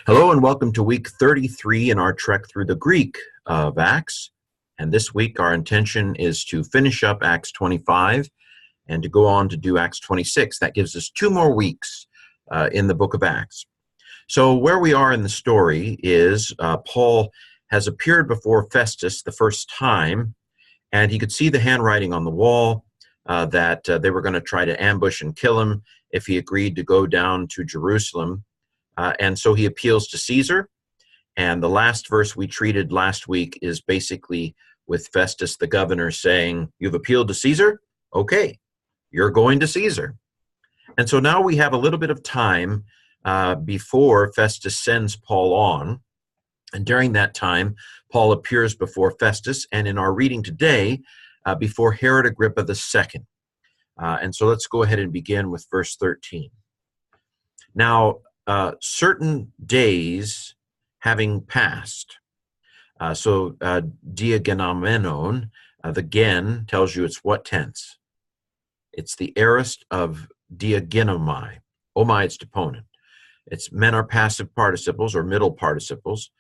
Hello and welcome to week 33 in our trek through the Greek of Acts. And this week our intention is to finish up Acts 25 and to go on to do Acts 26. That gives us 2 more weeks in the book of Acts. So where we are in the story is Paul has appeared before Festus the first time, and he could see the handwriting on the wall that they were going to try to ambush and kill him if he agreed to go down to Jerusalem. And so he appeals to Caesar. And the last verse we treated last week is basically with Festus, the governor, saying, "You've appealed to Caesar? Okay, you're going to Caesar." And so now we have a little bit of time before Festus sends Paul on. And during that time, Paul appears before Festus, and in our reading today, before Herod Agrippa II. And so let's go ahead and begin with verse 13. Now, certain days having passed. Diagenommenon, the gen tells you it's what tense? It's the aorist of diagenomai. Omai, its deponent. Its men are passive participles or middle participles.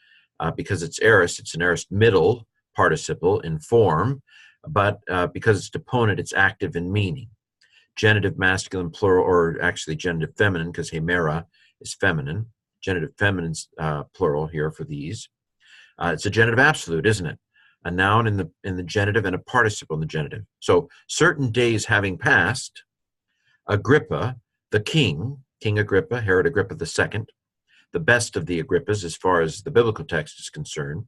Because it's aorist, it's an aorist middle participle in form, but because it's deponent, it's active in meaning. Genitive masculine plural, or actually genitive feminine, because hemera is feminine. Genitive feminine's plural here for these. It's a genitive absolute, isn't it? A noun in the genitive and a participle in the genitive. So certain days having passed, Agrippa, the king, King Agrippa, Herod Agrippa II, the best of the Agrippas as far as the biblical text is concerned,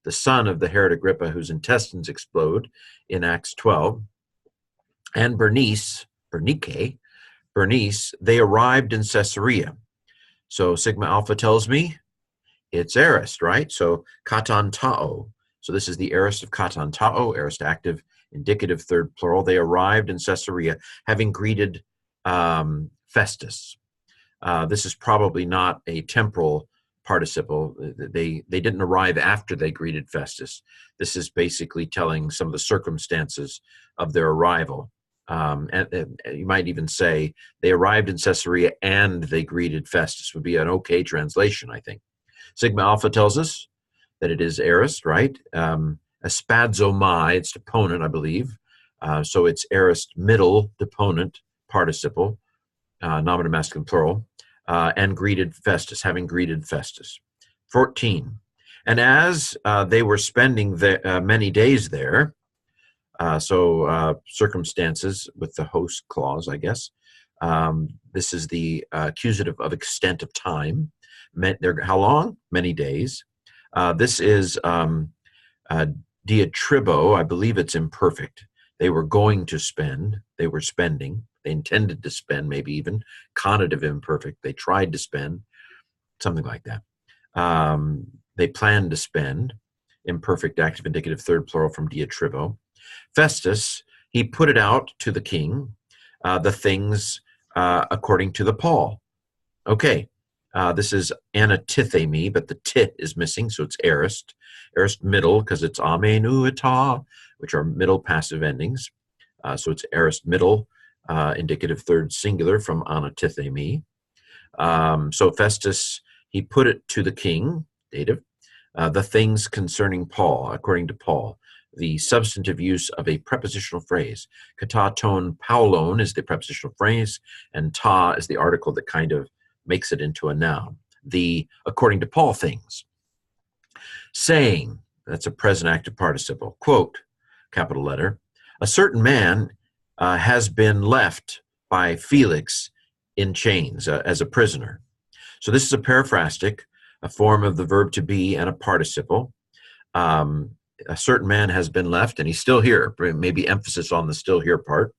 the son of the Herod Agrippa whose intestines explode in Acts 12, and Bernice, they arrived in Caesarea. So sigma alpha tells me it's aorist, right? So katan tao. So this is the aorist of katan tao, aorist active, indicative third plural. They arrived in Caesarea having greeted Festus. This is probably not a temporal participle. They didn't arrive after they greeted Festus. This is basically telling some of the circumstances of their arrival. And you might even say they arrived in Caesarea and they greeted Festus would be an okay translation, I think. Sigma alpha tells us that it is aorist, right? Aspadzomai, its deponent, I believe. So it's aorist middle deponent participle, nominative masculine plural, and greeted Festus, having greeted Festus. 14. And as they were spending many days there, circumstances with the host clause, I guess. This is the accusative of extent of time. How long? Many days. This is diatribo. I believe it's imperfect. They were going to spend. They were spending. They intended to spend, maybe even. Conative imperfect. They tried to spend. Something like that. They planned to spend. Imperfect active indicative third plural from diatribo. Festus, he put it out to the king, the things according to the Paul. Okay, this is anatithemi, but the tit is missing, so it's aorist. Aorist middle, because it's amenu eta, which are middle passive endings. So it's aorist middle, indicative third singular from anatithemi. So Festus, he put it to the king, dative, the things concerning Paul, according to Paul. The substantive use of a prepositional phrase. Kata ton paulon is the prepositional phrase, and ta is the article that kind of makes it into a noun. The, according to Paul, things. Saying, that's a present active participle. Quote, capital letter, a certain man has been left by Felix in chains as a prisoner. So this is a periphrastic, a form of the verb to be and a participle. A certain man has been left, and he's still here. Maybe emphasis on the still here part.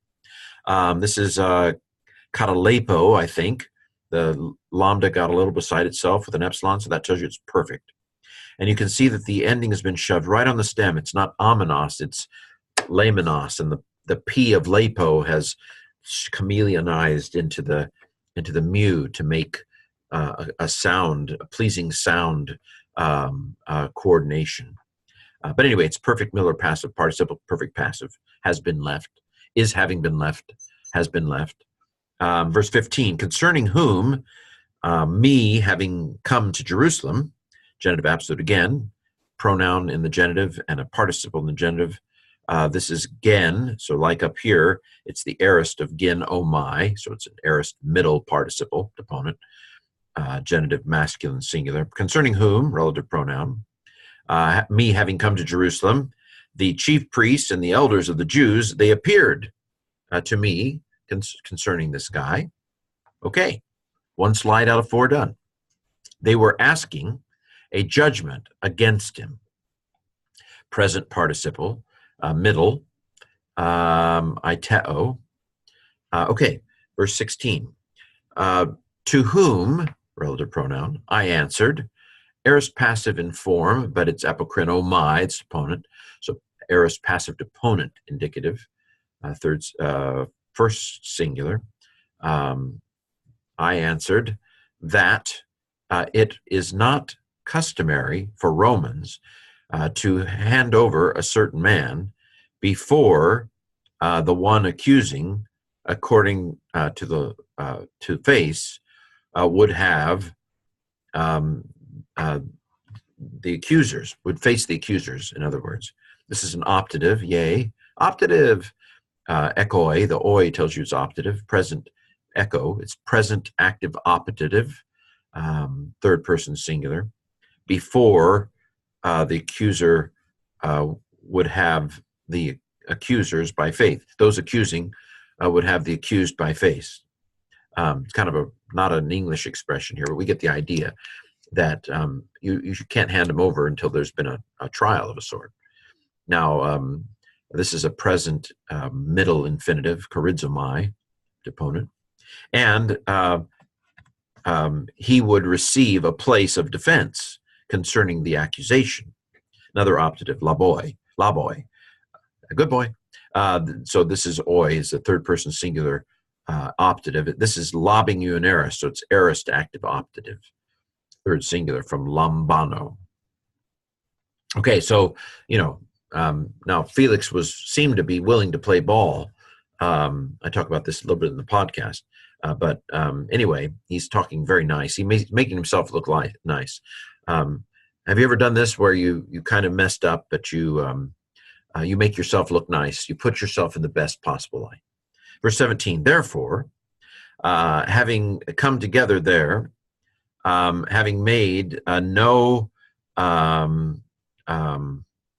This is katalepo, I think. The lambda got a little beside itself with an epsilon, so that tells you it's perfect. And you can see that the ending has been shoved right on the stem. It's not amenos, it's lemenos, and the P of lepo has chameleonized into the mu to make a sound, a pleasing sound coordination. But anyway, it's perfect Miller passive participle, perfect passive, has been left, is having been left, has been left. Verse 15, concerning whom Me having come to Jerusalem, genitive absolute again, pronoun in the genitive and a participle in the genitive. This is gen, so like up here, it's the aorist of gen omai, so it's an aorist middle participle, deponent, genitive masculine singular. Concerning whom, relative pronoun. Me having come to Jerusalem, the chief priests and the elders of the Jews, they appeared to me concerning this guy. Okay, one slide out of 4 done. They were asking a judgment against him. Present participle, middle, aiteo. Okay, verse 16. To whom, relative pronoun, I answered, aorist passive in form, but it's apokrinomai, its opponent. So aorist passive deponent indicative, first singular. I answered that it is not customary for Romans to hand over a certain man before the one accusing, according to face, would have the accusers, would face the accusers, in other words. This is an optative, yea. Optative, ekoi, the oi tells you it's optative. Present, echo, it's present active optative, third person singular, before the accuser would have the accusers by faith. Those accusing would have the accused by faith. It's kind of not an English expression here, but we get the idea that you can't hand them over until there's been a trial of a sort. Now, this is a present middle infinitive, charizomai, deponent, and he would receive a place of defense concerning the accusation. Another optative, laboi, a good boy. So this is oi, is the third person singular optative. This is lobbing you an aorist, so it's aorist active optative, third singular from lambano. Okay, so now Felix seemed to be willing to play ball. I talk about this a little bit in the podcast, but anyway, he's talking very nice. He's making himself look nice. Have you ever done this where you kind of messed up, but you make yourself look nice? You put yourself in the best possible light. Verse 17, therefore, having come together there, having made no,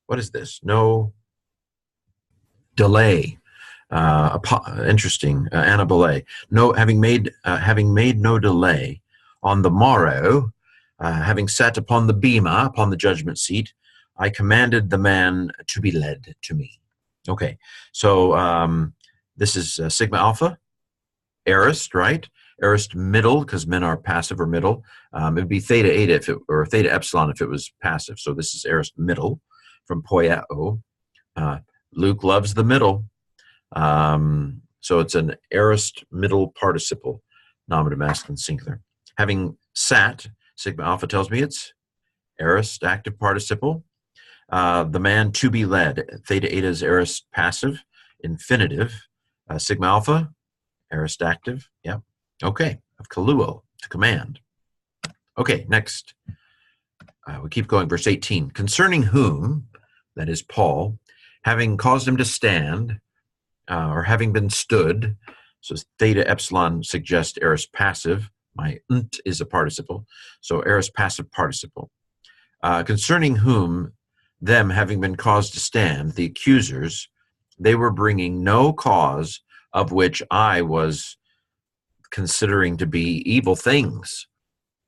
what is this? No delay. Interesting, anabole. No, having made no delay on the morrow, having sat upon the bema, upon the judgment seat, I commanded the man to be led to me. Okay, so this is sigma alpha, aorist, right? Aorist middle, because men are passive or middle. It would be theta eta or theta epsilon if it was passive. So this is aorist middle from poieo. Luke loves the middle. So it's an aorist middle participle, nominative masculine singular. Having sat, sigma alpha tells me it's aorist active participle. The man to be led, theta eta is aorist passive, infinitive. Sigma alpha, aorist active, yeah. Okay, of kaluo, to command. Okay, next. We keep going, verse 18. Concerning whom, that is Paul, having caused him to stand, or having been stood, so theta epsilon suggests aorist passive. My nt is a participle, so aorist passive participle. Concerning whom, them having been caused to stand, the accusers, they were bringing no cause of which I was considering to be evil things.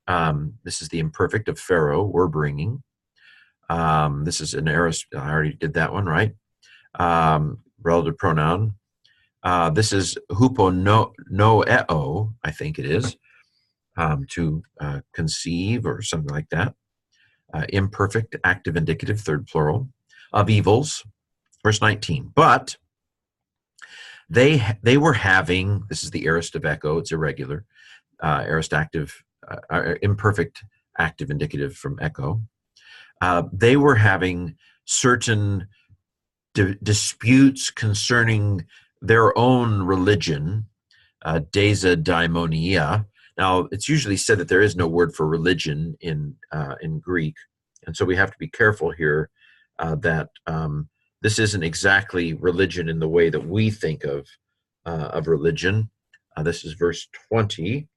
This is the imperfect of Pharaoh, were bringing. This is an aorist, I already did that one, right? Relative pronoun. This is huponoeo, I think it is, to conceive or something like that. Imperfect, active, indicative, third plural, of evils. Verse 19. But they were having, this is the aorist of echo, it's irregular, aorist active, imperfect, active, indicative from echo. They were having certain disputes concerning their own religion, desa daimonia. Now, it's usually said that there is no word for religion in Greek, and so we have to be careful here that this isn't exactly religion in the way that we think of religion. This is verse 20,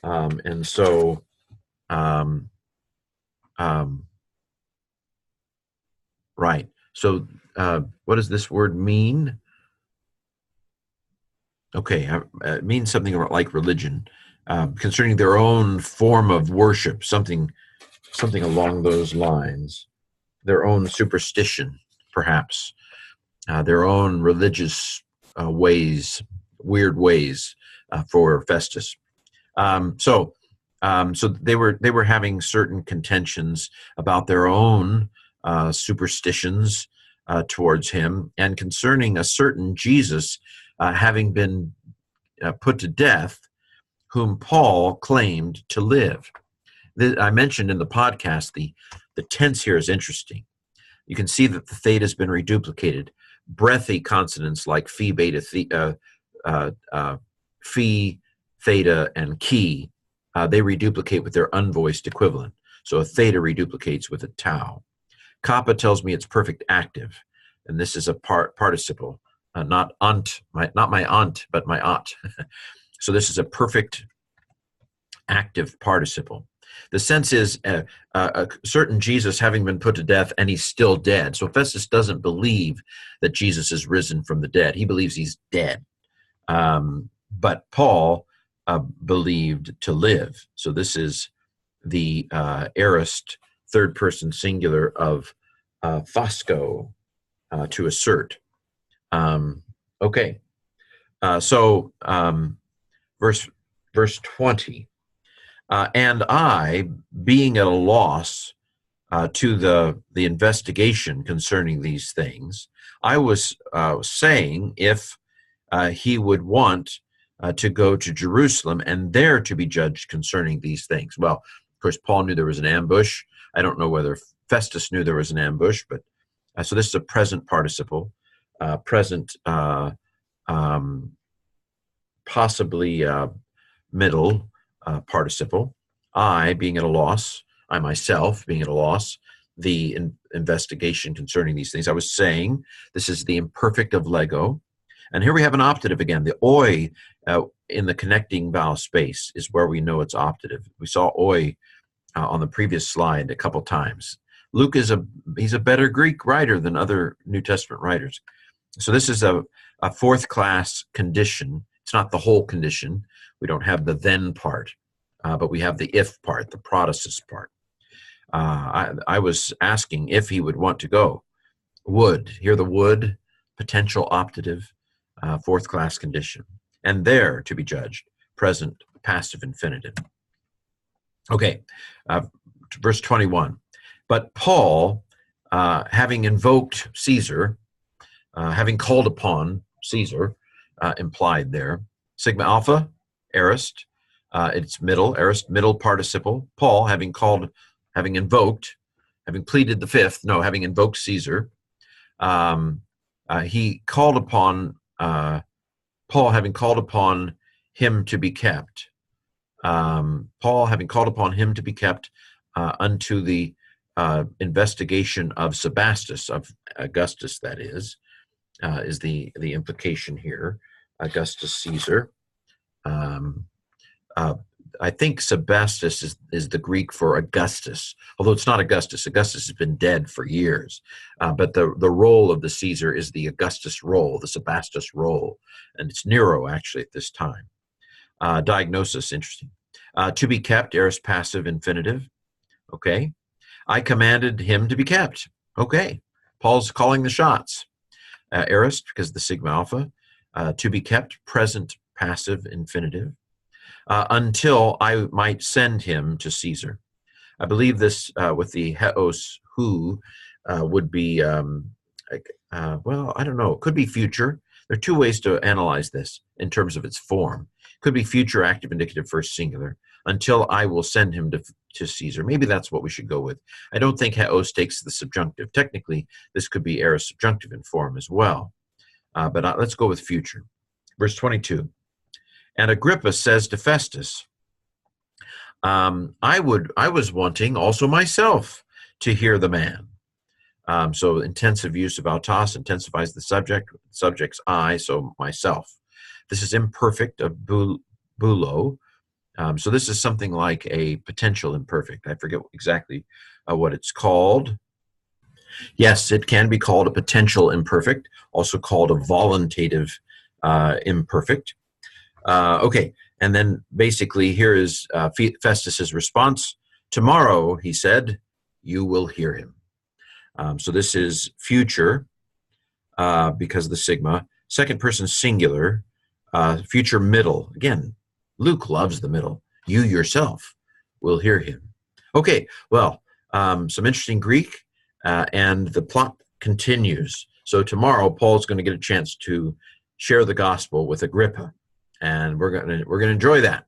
and so right. So, what does this word mean? Okay, it means something like religion, concerning their own form of worship, something along those lines, their own superstition, perhaps, their own religious ways, weird ways for Festus. So they were having certain contentions about their own superstitions towards him, and concerning a certain Jesus having been put to death, whom Paul claimed to live. I mentioned in the podcast the tense here is interesting. You can see that the theta has been reduplicated. Breathy consonants like phi, beta, phi, theta, and chi, they reduplicate with their unvoiced equivalent. So a theta reduplicates with a tau. Kappa tells me it's perfect active, and this is a participle, not aunt, not my aunt, but my aunt. So this is a perfect active participle. The sense is a certain Jesus having been put to death, and he's still dead. So Festus doesn't believe that Jesus is risen from the dead. He believes he's dead. But Paul believed to live. So this is the aorist third person singular of fasco, to assert. Okay. So verse 20. And I, being at a loss to the investigation concerning these things, I was saying if he would want to go to Jerusalem and there to be judged concerning these things. Well, of course, Paul knew there was an ambush. I don't know whether Festus knew there was an ambush, but so this is a present participle, present possibly middle participle. I, being at a loss, I myself being at a loss, the investigation concerning these things. I was saying this is the imperfect of lego. And here we have an optative again. The oi in the connecting vowel space is where we know it's optative. We saw oi on the previous slide a couple times. Luke he's a better Greek writer than other New Testament writers. So this is a fourth class condition. It's not the whole condition. We don't have the then part, but we have the if part, the protasis part. I was asking if he would want to go. Would. Here the would, potential optative, fourth class condition. And there to be judged, present passive infinitive. Okay, verse 21. But Paul, having invoked Caesar, having called upon Caesar, implied there, sigma alpha, aorist, it's middle, aorist, middle participle. Paul, having invoked, having pleaded the fifth, no, having invoked Caesar, he called upon, Paul, having called upon him to be kept. Paul, having called upon him to be kept unto the investigation of Sebastus, of Augustus, that is the implication here, Augustus Caesar. I think Sebastus is the Greek for Augustus, although it's not Augustus. Augustus has been dead for years, but the role of the Caesar is the Augustus role, the Sebastus role, and it's Nero actually at this time. Diagnosis, interesting. To be kept, aorist passive infinitive. Okay. I commanded him to be kept. Okay. Paul's calling the shots. Aorist, because the sigma alpha. To be kept, present passive infinitive. Until I might send him to Caesar. I believe this with the heos, who would be, well, I don't know. It could be future. There are two ways to analyze this in terms of its form. It could be future active indicative first singular. Until I will send him to Caesar. Maybe that's what we should go with. I don't think heos takes the subjunctive. Technically, this could be aorist subjunctive in form as well. But let's go with future. Verse 22. And Agrippa says to Festus, I was wanting also myself to hear the man. So intensive use of autos intensifies the subject's I, so myself. This is imperfect of bulo. So this is something like a potential imperfect. I forget exactly what it's called. Yes, it can be called a potential imperfect, also called a voluntative imperfect. Okay, and then basically here is Festus's response. Tomorrow, he said, you will hear him. So this is future because of the sigma. Second person singular, future middle. Again, Luke loves the middle. You yourself will hear him. Okay, well, some interesting Greek, and the plot continues. So tomorrow, Paul's going to get a chance to share the gospel with Agrippa, and we're going to enjoy that.